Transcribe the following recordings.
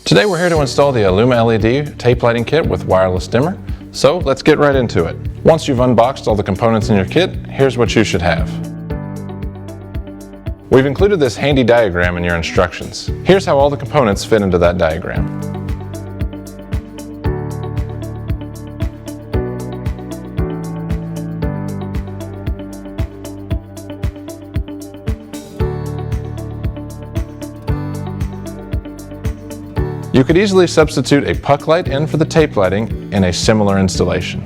Today we're here to install the Illuma LED tape lighting kit with wireless dimmer, so let's get right into it. Once you've unboxed all the components in your kit, here's what you should have. We've included this handy diagram in your instructions. Here's how all the components fit into that diagram. You could easily substitute a puck light in for the tape lighting in a similar installation.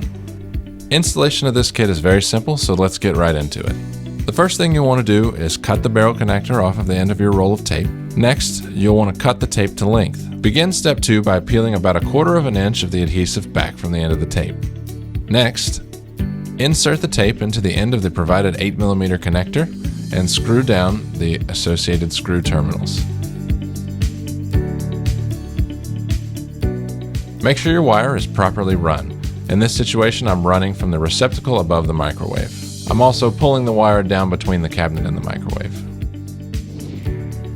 Installation of this kit is very simple, so let's get right into it. The first thing you'll want to do is cut the barrel connector off of the end of your roll of tape. Next, you'll want to cut the tape to length. Begin step 2 by peeling about 1/4 of an inch of the adhesive back from the end of the tape. Next, insert the tape into the end of the provided 8mm connector and screw down the associated screw terminals. Make sure your wire is properly run. In this situation, I'm running from the receptacle above the microwave. I'm also pulling the wire down between the cabinet and the microwave.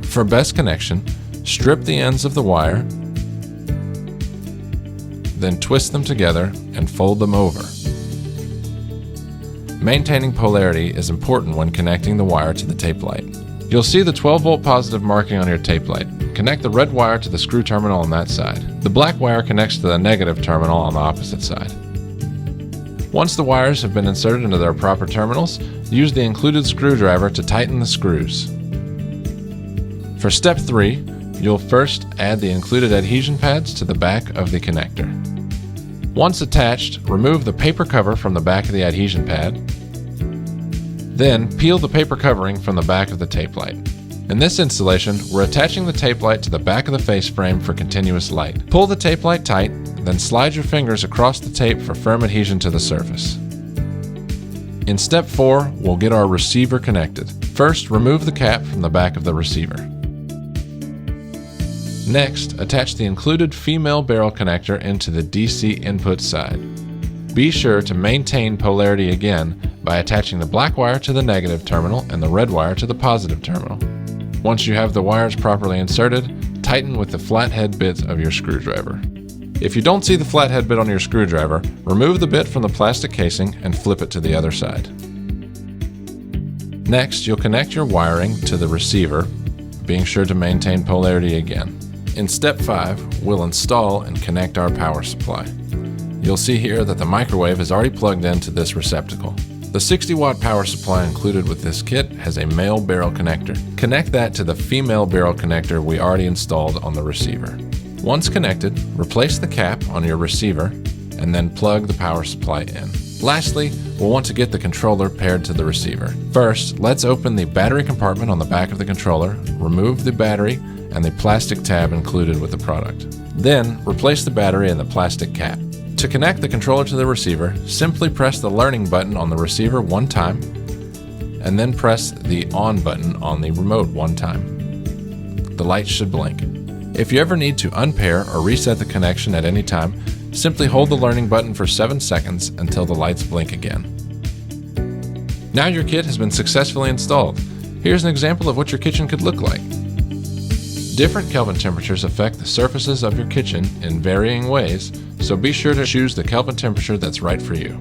For best connection, strip the ends of the wire, then twist them together and fold them over. Maintaining polarity is important when connecting the wire to the tape light. You'll see the 12-volt positive marking on your tape light. Connect the red wire to the screw terminal on that side. The black wire connects to the negative terminal on the opposite side. Once the wires have been inserted into their proper terminals, use the included screwdriver to tighten the screws. For step 3, you'll first add the included adhesion pads to the back of the connector. Once attached, remove the paper cover from the back of the adhesion pad. Then peel the paper covering from the back of the tape light. In this installation, we're attaching the tape light to the back of the face frame for continuous light. Pull the tape light tight, then slide your fingers across the tape for firm adhesion to the surface. In step 4, we'll get our receiver connected. First, remove the cap from the back of the receiver. Next, attach the included female barrel connector into the DC input side. Be sure to maintain polarity again by attaching the black wire to the negative terminal and the red wire to the positive terminal. Once you have the wires properly inserted, tighten with the flathead bit of your screwdriver. If you don't see the flathead bit on your screwdriver, remove the bit from the plastic casing and flip it to the other side. Next, you'll connect your wiring to the receiver, being sure to maintain polarity again. In step 5, we'll install and connect our power supply. You'll see here that the microwave is already plugged into this receptacle. The 60-watt power supply included with this kit has a male barrel connector. Connect that to the female barrel connector we already installed on the receiver. Once connected, replace the cap on your receiver and then plug the power supply in. Lastly, we'll want to get the controller paired to the receiver. First, let's open the battery compartment on the back of the controller, remove the battery and the plastic tab included with the product. Then, replace the battery and the plastic cap. To connect the controller to the receiver, simply press the learning button on the receiver one time, and then press the on button on the remote one time. The light should blink. If you ever need to unpair or reset the connection at any time, simply hold the learning button for 7 seconds until the lights blink again. Now your kit has been successfully installed. Here's an example of what your kitchen could look like. Different Kelvin temperatures affect the surfaces of your kitchen in varying ways, so be sure to choose the Kelvin temperature that's right for you.